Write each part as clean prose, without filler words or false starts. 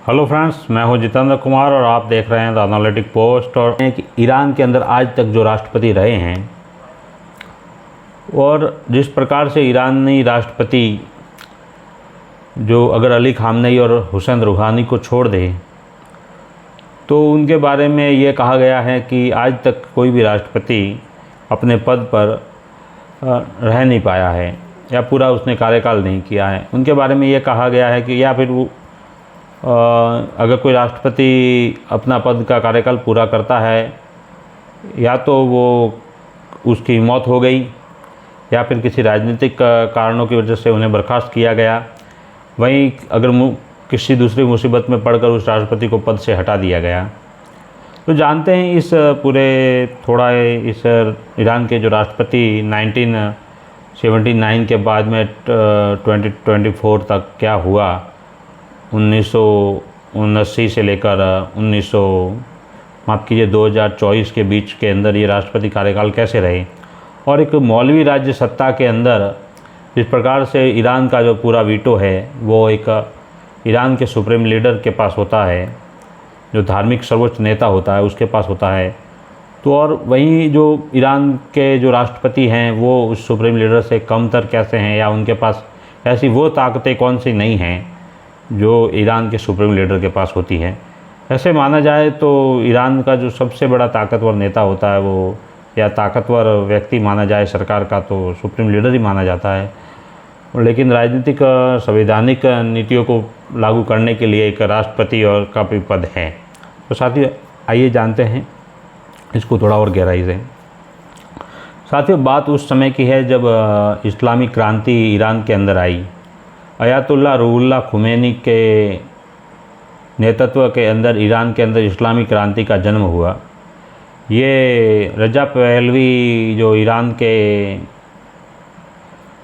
Hello friends, मैं हूं जितेंद्र कुमार और आप देख रहे हैं द एनालिटिक पोस्ट। और कि ईरान के अंदर आज तक जो राष्ट्रपति रहे हैं और जिस प्रकार से ईरानी राष्ट्रपति जो अगर अली खामनेई और हुसैन रूहानी को छोड़ दे तो उनके बारे में ये कहा गया है कि आज तक कोई भी राष्ट्रपति अपने पद पर रह नहीं पाया है या पूरा उसने कार्यकाल नहीं किया है। उनके बारे में ये कहा गया है कि या फिर वो अगर कोई राष्ट्रपति अपना पद का कार्यकाल पूरा करता है या तो वो उसकी मौत हो गई या फिर किसी राजनीतिक कारणों की वजह से उन्हें बर्खास्त किया गया। वहीं अगर किसी दूसरी मुसीबत में पड़कर उस राष्ट्रपति को पद से हटा दिया गया। तो जानते हैं इस पूरे थोड़ा इस ईरान के जो राष्ट्रपति 1979 के बाद में 2024 तक क्या हुआ, 1979 से लेकर 2024 के बीच के अंदर ये राष्ट्रपति कार्यकाल कैसे रहे और एक मौलवी राज्य सत्ता के अंदर जिस प्रकार से ईरान का जो पूरा वीटो है वो एक ईरान के सुप्रीम लीडर के पास होता है, जो धार्मिक सर्वोच्च नेता होता है उसके पास होता है। तो और वहीं जो ईरान के जो राष्ट्रपति हैं वो उस सुप्रीम लीडर से कमतर कैसे हैं या उनके पास ऐसी वो ताकतें कौन सी नहीं हैं जो ईरान के सुप्रीम लीडर के पास होती है। ऐसे माना जाए तो ईरान का जो सबसे बड़ा ताकतवर नेता होता है वो या ताकतवर व्यक्ति माना जाए सरकार का तो सुप्रीम लीडर ही माना जाता है। लेकिन राजनीतिक संवैधानिक नीतियों को लागू करने के लिए एक राष्ट्रपति और का भी पद है। तो साथियों आइए जानते हैं इसको थोड़ा और गहराई से। साथियों बात उस समय की है जब इस्लामी क्रांति ईरान के अंदर आई। अयातुल्ला रूहुल्लाह खुमैनी के नेतृत्व के अंदर ईरान के अंदर इस्लामी क्रांति का जन्म हुआ। ये रजा पहलवी जो ईरान के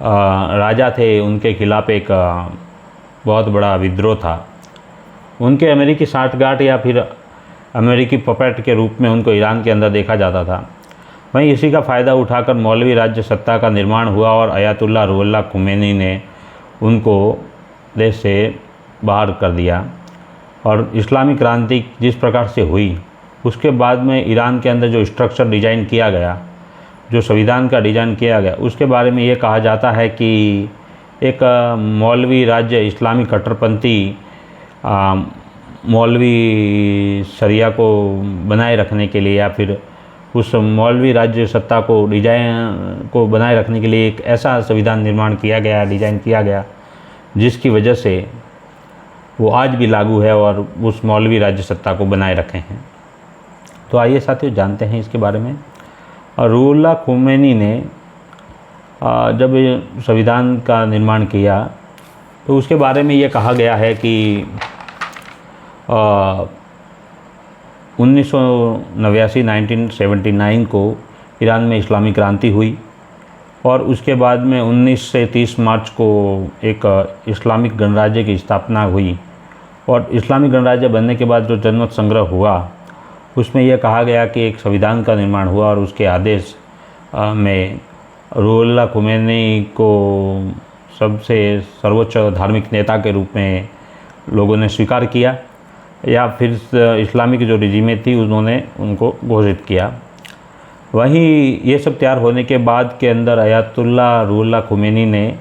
राजा थे उनके खिलाफ एक बहुत बड़ा विद्रोह था। उनके अमेरिकी साठगांठ या फिर अमेरिकी पपेट के रूप में उनको ईरान के अंदर देखा जाता था। वहीं इसी का फ़ायदा उठाकर मौलवी राज्य सत्ता का निर्माण हुआ और अयातुल्ला रूहुल्लाह खुमैनी ने उनको देश से बाहर कर दिया। और इस्लामी क्रांति जिस प्रकार से हुई उसके बाद में ईरान के अंदर जो स्ट्रक्चर डिज़ाइन किया गया, जो संविधान का डिज़ाइन किया गया, उसके बारे में ये कहा जाता है कि एक मौलवी राज्य इस्लामी कट्टरपंथी मौलवी शरिया को बनाए रखने के लिए या फिर उस मौलवी राज्य सत्ता को डिजाइन को बनाए रखने के लिए एक ऐसा संविधान निर्माण किया गया, डिज़ाइन किया गया जिसकी वजह से वो आज भी लागू है और उस मौलवी राज्य सत्ता को बनाए रखे हैं। तो आइए साथियों जानते हैं इसके बारे में। रूहुल्लाह खुमैनी ने जब संविधान का निर्माण किया तो उसके बारे में ये कहा गया है कि 1979 को ईरान में इस्लामी क्रांति हुई और उसके बाद में 19 से 30 मार्च को एक इस्लामिक गणराज्य की स्थापना हुई। और इस्लामिक गणराज्य बनने के बाद जो जनमत संग्रह हुआ उसमें यह कहा गया कि एक संविधान का निर्माण हुआ और उसके आदेश में रूहुल्लाह खुमैनी को सबसे सर्वोच्च धार्मिक नेता के रूप में लोगों ने स्वीकार किया या फिर इस्लामिक जो रिजीमें थी उन्होंने उनको घोषित किया। वहीं ये सब तैयार होने के बाद के अंदर अयातुल्ला रूहुल्लाह खुमैनी ने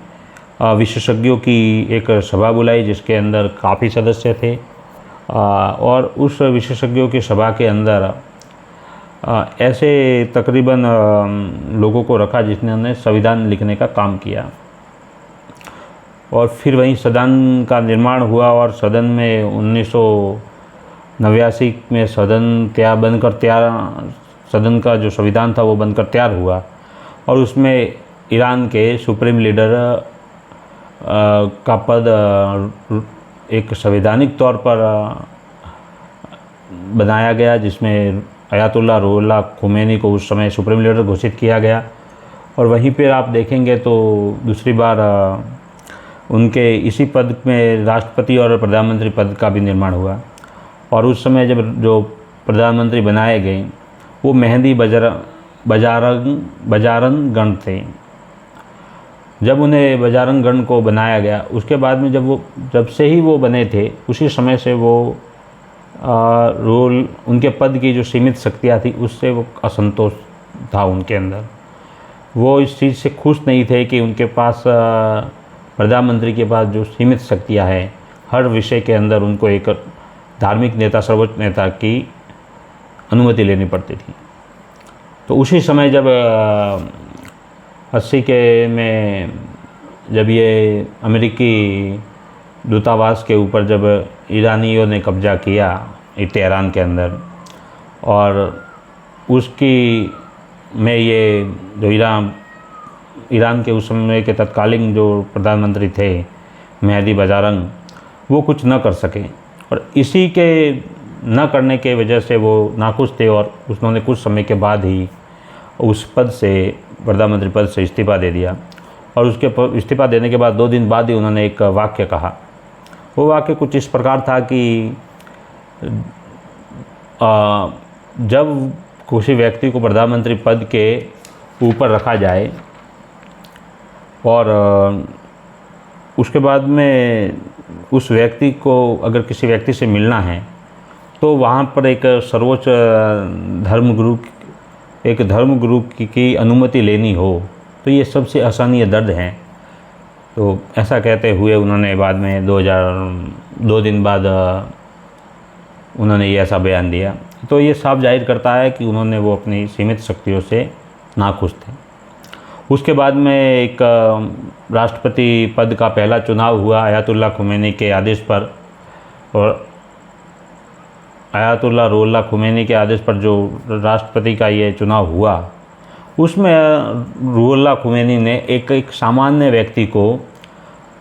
विशेषज्ञों की एक सभा बुलाई जिसके अंदर काफ़ी सदस्य थे और उस विशेषज्ञों की सभा के अंदर ऐसे तकरीबन लोगों को रखा जिन्होंने संविधान लिखने का काम किया। और फिर वहीं सदन का निर्माण हुआ और सदन में 1989 में सदन का जो संविधान था वो बनकर तैयार हुआ और उसमें ईरान के सुप्रीम लीडर का पद एक संवैधानिक तौर पर बनाया गया जिसमें अयातुल्ला रूहुल्लाह खुमैनी को उस समय सुप्रीम लीडर घोषित किया गया। और वहीं पर आप देखेंगे तो दूसरी बार उनके इसी पद में राष्ट्रपति और प्रधानमंत्री पद का भी निर्माण हुआ। और उस समय जब जो प्रधानमंत्री बनाए गए वो मेहंदी बजारन गण थे जब उन्हें बजरंग को बनाया गया, उसके बाद में जब से ही वो बने थे, उसी समय से वो रोल, उनके पद की जो सीमित शक्तियाँ थी उससे वो असंतोष था उनके अंदर। वो इस चीज़ से खुश नहीं थे कि उनके पास प्रधानमंत्री के पास जो सीमित शक्तियाँ हैं, हर विषय के अंदर उनको एक धार्मिक नेता, सर्वोच्च नेता की अनुमति लेनी पड़ती थी। तो उसी समय जब 80 के में जब ये अमेरिकी दूतावास के ऊपर जब ईरानियों ने कब्जा किया तेहरान के अंदर, और उसकी में ये जो ईरान के उस समय के तत्कालीन जो प्रधानमंत्री थे मेहदी बजरंग, वो कुछ न कर सके, और इसी के न करने के वजह से वो नाखुश थे, और उन्होंने कुछ समय के बाद ही उस पद से, प्रधानमंत्री पद से इस्तीफ़ा दे दिया। और उसके इस्तीफ़ा देने के बाद 2 दिन बाद ही उन्होंने एक वाक्य कहा। वो वाक्य कुछ इस प्रकार था कि जब किसी व्यक्ति को प्रधानमंत्री पद के ऊपर रखा जाए और उसके बाद में उस व्यक्ति को अगर किसी व्यक्ति से मिलना है तो वहाँ पर एक सर्वोच्च धर्मगुरु की अनुमति लेनी हो, तो ये सबसे असहनीय दर्द है। तो ऐसा कहते हुए उन्होंने बाद में 2 दिन बाद उन्होंने ये ऐसा बयान दिया। तो ये साफ जाहिर करता है कि उन्होंने वो अपनी सीमित शक्तियों से नाखुश थे। उसके बाद में एक राष्ट्रपति पद का पहला चुनाव हुआ आयतुल्लाह खुमैनी के आदेश पर, और आयतुल्लाह रुहुल्लाह खुमैनी के आदेश पर जो राष्ट्रपति का ये चुनाव हुआ, उसमें रुहुल्लाह खुमैनी ने एक सामान्य व्यक्ति को,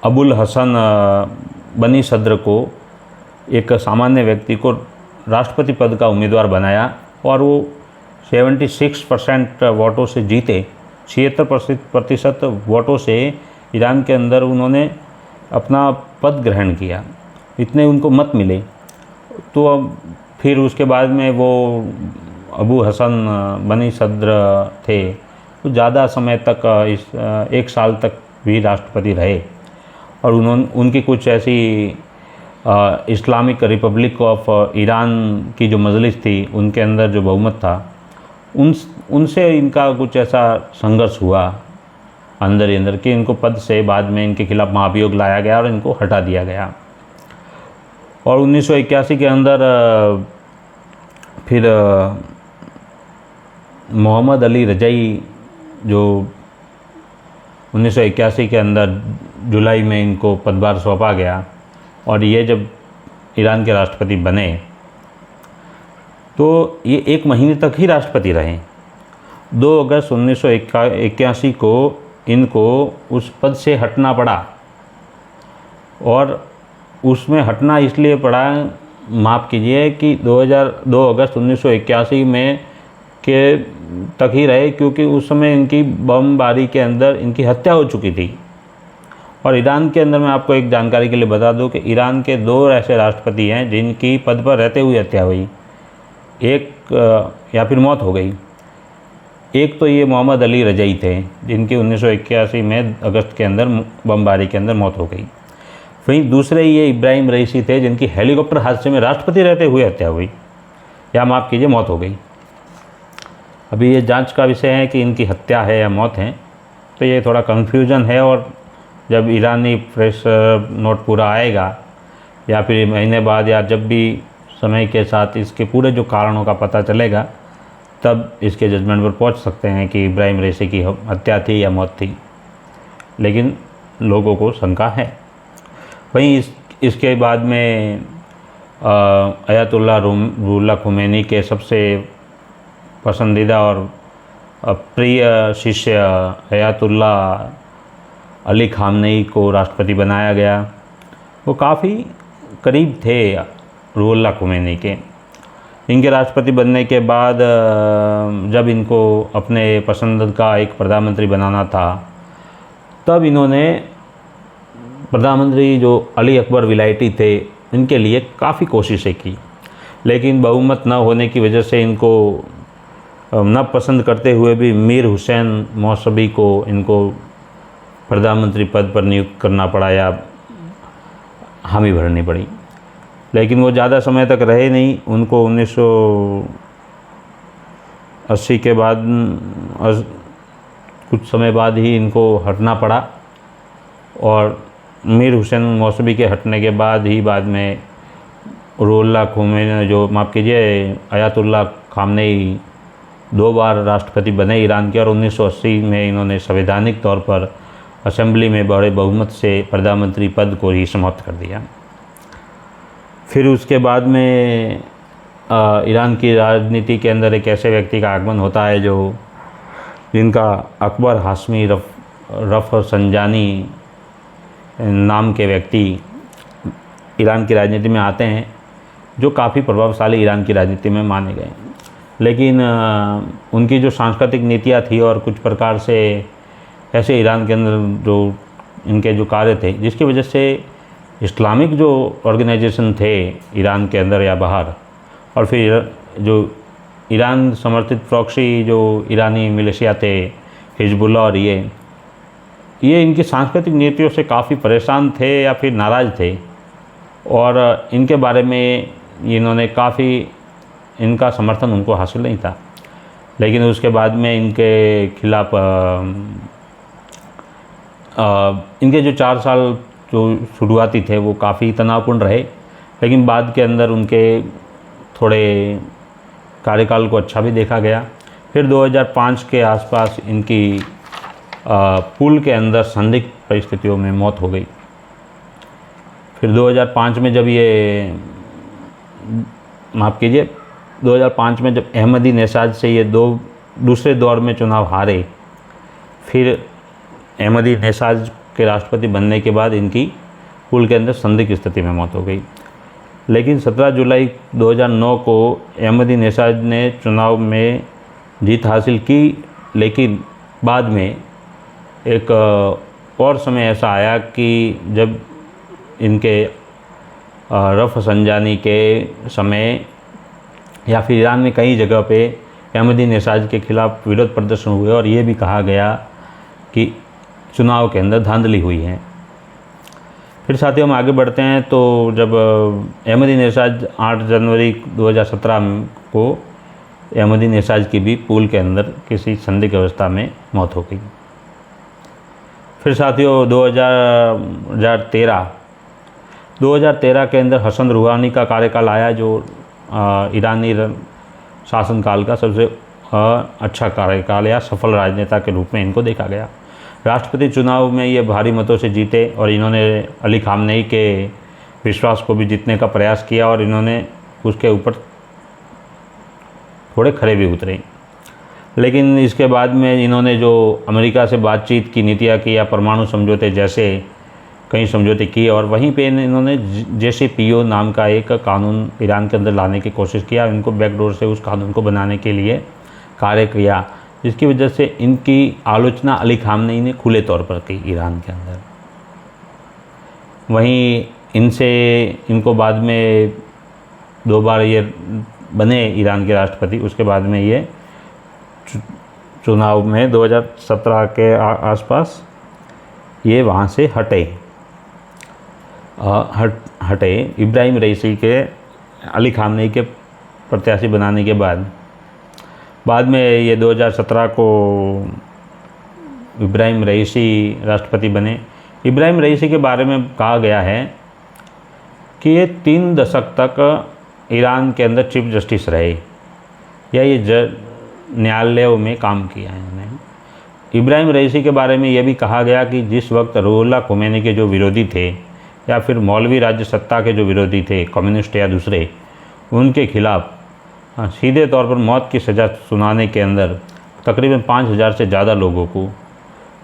अबुल हसन बनी सद्र को, एक सामान्य व्यक्ति को राष्ट्रपति पद का उम्मीदवार बनाया, और वो 76% वोटों से जीते। 76% वोटों से ईरान के अंदर उन्होंने अपना पद ग्रहण किया, इतने उनको मत मिले। तो अब फिर उसके बाद में वो अबू हसन बनी सद्र थे, तो ज़्यादा समय तक 1 साल तक भी राष्ट्रपति रहे, और उनकी कुछ ऐसी इस्लामिक रिपब्लिक ऑफ ईरान की जो मजलिस थी, उनके अंदर जो बहुमत था, उनसे इनका कुछ ऐसा संघर्ष हुआ अंदर ही अंदर कि इनको पद से बाद में इनके खिलाफ महाभियोग लाया गया और इनको हटा दिया गया। और 1981 के अंदर फिर मोहम्मद अली रजाई, जो 1981 के अंदर जुलाई में इनको पदभार सौंपा गया, और ये जब ईरान के राष्ट्रपति बने तो ये 1 महीने तक ही राष्ट्रपति रहे। 2 अगस्त 1981 को इनको उस पद से हटना पड़ा, और उसमें हटना इसलिए पड़ा, माफ़ कीजिए, कि 2 अगस्त 1981 में के तक ही रहे, क्योंकि उस समय इनकी बमबारी के अंदर इनकी हत्या हो चुकी थी। और ईरान के अंदर मैं आपको एक जानकारी के लिए बता दूं कि ईरान के 2 ऐसे राष्ट्रपति हैं जिनकी पद पर रहते हुए हत्या हुई, एक या फिर मौत हो गई। एक तो ये मोहम्मद अली रजाई थे, जिनकी 1981 में अगस्त के अंदर बमबारी के अंदर मौत हो गई। वहीं दूसरे ये इब्राहिम रईसी थे, जिनकी हेलीकॉप्टर हादसे में राष्ट्रपति रहते हुए हत्या हुई, या माफ़ कीजिए मौत हो गई। अभी ये जांच का विषय है कि इनकी हत्या है या मौत है, तो ये थोड़ा कन्फ्यूजन है। और जब ईरानी प्रेस नोट पूरा आएगा, या फिर महीने बाद, या जब भी समय के साथ इसके पूरे जो कारणों का पता चलेगा, तब इसके जजमेंट पर पहुंच सकते हैं कि इब्राहिम रईसी की हत्या थी या मौत थी, लेकिन लोगों को शंका है। वहीं इसके बाद में आयतुल्लाह रुहुल्लाह खुमैनी के सबसे पसंदीदा और प्रिय शिष्य आयतुल्लाह अली खामनेई को राष्ट्रपति बनाया गया। वो काफ़ी करीब थे रुहुल्लाह खुमैनी के। इनके राष्ट्रपति बनने के बाद जब इनको अपने पसंद का एक प्रधानमंत्री बनाना था, तब इन्होंने प्रधानमंत्री जो अली अकबर विलायती थे, इनके लिए काफ़ी कोशिशें की, लेकिन बहुमत न होने की वजह से इनको न पसंद करते हुए भी मीर हुसैन मौसवी को इनको प्रधानमंत्री पद पर नियुक्त करना पड़ा या हामी भरनी पड़ी। लेकिन वो ज़्यादा समय तक रहे नहीं। उनको 1980 के बाद कुछ समय बाद ही इनको हटना पड़ा और मीर हुसैन मौसवी के हटने के बाद में रुहुल्लाह खोमेनी जो माफ़ कीजिए अयातुल्लाह खामनेई 2 बार राष्ट्रपति बने ईरान के और 1980 में इन्होंने संवैधानिक तौर पर असेंबली में बड़े बहुमत से प्रधानमंत्री पद को ही समाप्त कर दिया। फिर उसके बाद में ईरान की राजनीति के अंदर एक ऐसे व्यक्ति का आगमन होता है जो जिनका अकबर हाशमी रफसंजानी नाम के व्यक्ति ईरान की राजनीति में आते हैं, जो काफ़ी प्रभावशाली ईरान की राजनीति में माने गए। लेकिन उनकी जो सांस्कृतिक नीतियाँ थी और कुछ प्रकार से ऐसे ईरान के अंदर जो इनके जो कार्य थे, जिसकी वजह से इस्लामिक जो ऑर्गेनाइजेशन थे ईरान के अंदर या बाहर, और फिर जो ईरान समर्थित प्रॉक्सी जो ईरानी मिलिशिया थे हिजबुल्लाह और ये इनकी सांस्कृतिक नीतियों से काफ़ी परेशान थे या फिर नाराज़ थे और इनके बारे में इन्होंने काफ़ी इनका समर्थन उनको हासिल नहीं था। लेकिन उसके बाद में इनके खिलाफ़ इनके जो 4 साल जो शुरुआती थे वो काफ़ी तनावपूर्ण रहे, लेकिन बाद के अंदर उनके थोड़े कार्यकाल को अच्छा भी देखा गया। फिर 2005 के आसपास इनकी पुल के अंदर संदिग्ध परिस्थितियों में मौत हो गई। फिर 2005 में जब ये माफ़ कीजिए 2005 में जब अहमदी नेसाज से ये दूसरे दौर में चुनाव हारे, फिर अहमदी नेसाज के राष्ट्रपति बनने के बाद इनकी पुल के अंदर संदिग्ध स्थिति में मौत हो गई। लेकिन 17 जुलाई 2009 को अहमदी नेसाज ने चुनाव में जीत हासिल की, लेकिन बाद में एक और समय ऐसा आया कि जब इनके रफसंजानी के समय या फिर ईरान में कई जगह पे अहमदी नेसाज के खिलाफ़ विरोध प्रदर्शन हुए और ये भी कहा गया कि चुनाव के अंदर धांधली हुई है। फिर साथियों हम आगे बढ़ते हैं तो जब अहमदी नेसाज 8 जनवरी 2017 को अहमदी नेसाज की भी पुल के अंदर किसी संदिग्ध अवस्था में मौत हो गई। फिर साथियों 2013 के अंदर हसन रूहानी का कार्यकाल आया, जो ईरानी शासनकाल का सबसे अच्छा कार्यकाल या सफल राजनेता के रूप में इनको देखा गया। राष्ट्रपति चुनाव में ये भारी मतों से जीते और इन्होंने अली खामनेई के विश्वास को भी जीतने का प्रयास किया और इन्होंने उसके ऊपर थोड़े खरे भी उतरे। लेकिन इसके बाद में इन्होंने जो अमेरिका से बातचीत की नीतियाँ की या परमाणु समझौते जैसे कई समझौते किए और वहीं पे इन्होंने JCPOA नाम का एक कानून ईरान के अंदर लाने की कोशिश किया। इनको बैकडोर से उस कानून को बनाने के लिए कार्य किया, जिसकी वजह से इनकी आलोचना अली खामनेई ने खुले तौर पर की ईरान के अंदर। वहीं इनको बाद में 2 बार ये बने ईरान के राष्ट्रपति। उसके बाद में ये चुनाव में 2017 के आसपास ये वहाँ से हटे इब्राहिम रईसी के अली खामनेई के प्रत्याशी बनाने के बाद में ये 2017 को इब्राहिम रईसी राष्ट्रपति बने। इब्राहिम रईसी के बारे में कहा गया है कि ये 3 दशक तक ईरान के अंदर चीफ जस्टिस रहे या ये न्यायालयों में काम किया है इन्होंने। इब्राहिम रईसी के बारे में ये भी कहा गया कि जिस वक्त रुहुल्लाह खोमेनी के जो विरोधी थे या फिर मौलवी राज्य सत्ता के जो विरोधी थे, कम्युनिस्ट या दूसरे, उनके खिलाफ सीधे तौर पर मौत की सज़ा सुनाने के अंदर तकरीबन 5000 से ज़्यादा लोगों को,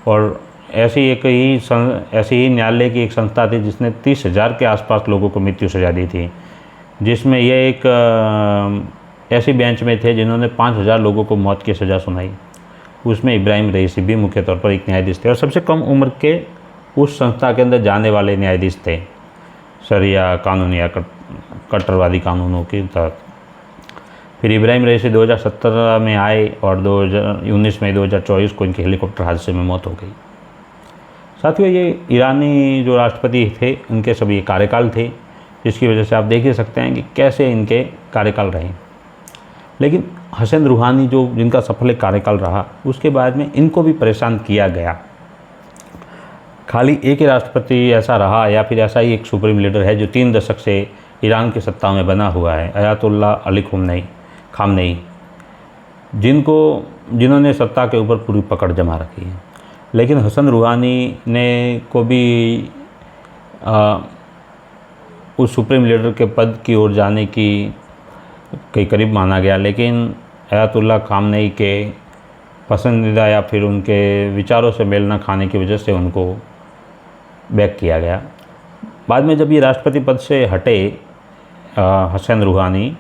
और ऐसी ही न्यायालय की एक संस्था थी जिसने 30,000 के आसपास लोगों को मृत्यु सजा दी थी, जिसमें यह एक ऐसी बेंच में थे जिन्होंने 5000 लोगों को मौत की सज़ा सुनाई। उसमें इब्राहिम रईसी भी मुख्य तौर पर एक न्यायाधीश थे और सबसे कम उम्र के उस संस्था के अंदर जाने वाले न्यायाधीश थे शरिया कानून या कट्टरवादी कानूनों के तहत। फिर इब्राहिम रईसी 2017 में आए और 19 मई 2024 को इनके हेलीकॉप्टर हादसे में मौत हो गई। साथियों, ये ईरानी जो राष्ट्रपति थे उनके सभी कार्यकाल थे, जिसकी वजह से आप देख ही सकते हैं कि कैसे इनके कार्यकाल रहे। लेकिन हसन रूहानी जो जिनका सफल कार्यकाल रहा, उसके बाद में इनको भी परेशान किया गया। खाली एक ही राष्ट्रपति ऐसा रहा या फिर ऐसा ही एक सुप्रीम लीडर है जो 3 दशक से ईरान की सत्ता में बना हुआ है, अयातुल्ला अली खामनेई, जिन्होंने सत्ता के ऊपर पूरी पकड़ जमा रखी है। लेकिन हसन रूहानी ने को भी उस सुप्रीम लीडर के पद की ओर जाने के करीब माना गया, लेकिन अयातुल्ला खामनेई के पसंदीदा या फिर उनके विचारों से मेल न खाने की वजह से उनको बैक किया गया। बाद में जब ये राष्ट्रपति पद से हटे हसन रूहानी,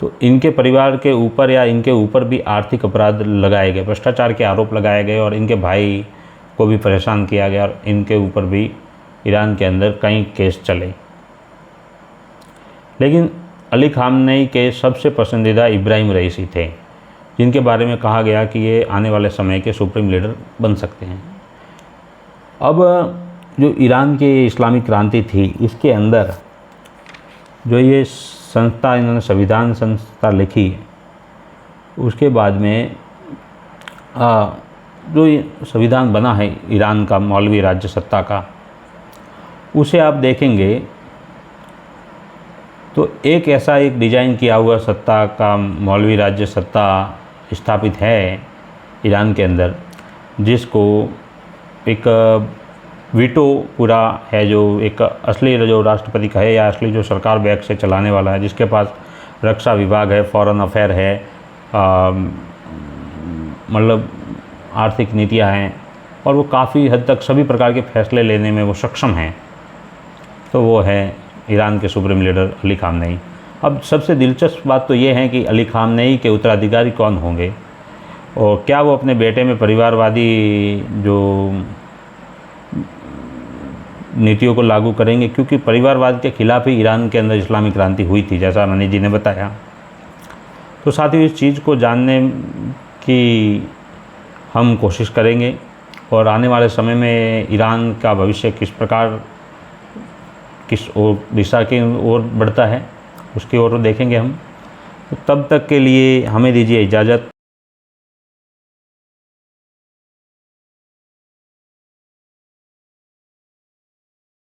तो इनके परिवार के ऊपर या इनके ऊपर भी आर्थिक अपराध लगाए गए, भ्रष्टाचार के आरोप लगाए गए और इनके भाई को भी परेशान किया गया और इनके ऊपर भी ईरान के अंदर कई केस चले। लेकिन अली खामनेई के सबसे पसंदीदा इब्राहिम रईसी थे, जिनके बारे में कहा गया कि ये आने वाले समय के सुप्रीम लीडर बन सकते हैं। अब जो ईरान की इस्लामिक क्रांति थी, इसके अंदर जो ये संस्था इन्होंने संविधान संस्था लिखी, उसके बाद में जो संविधान बना है ईरान का मौलवी राज्य सत्ता का, उसे आप देखेंगे तो एक ऐसा एक डिज़ाइन किया हुआ सत्ता का मौलवी राज्य सत्ता स्थापित है ईरान के अंदर, जिसको एक वीटो पूरा है, जो एक असली जो राष्ट्रपति का है या असली जो सरकार बैक से चलाने वाला है, जिसके पास रक्षा विभाग है, फॉरेन अफेयर है, मतलब आर्थिक नीतियां हैं और वो काफ़ी हद तक सभी प्रकार के फैसले लेने में वो सक्षम हैं। तो वो है ईरान के सुप्रीम लीडर अली खामनेई। अब सबसे दिलचस्प बात तो ये है कि अली खामनेई के उत्तराधिकारी कौन होंगे और क्या वो अपने बेटे में परिवारवादी जो नीतियों को लागू करेंगे, क्योंकि परिवारवाद के खिलाफ ही ईरान के अंदर इस्लामिक क्रांति हुई थी, जैसा मनी जी ने बताया। तो साथ ही इस चीज़ को जानने की हम कोशिश करेंगे और आने वाले समय में ईरान का भविष्य किस प्रकार किस ओर दिशा की ओर बढ़ता है, उसकी ओर देखेंगे हम। तो तब तक के लिए हमें दीजिए इजाज़त।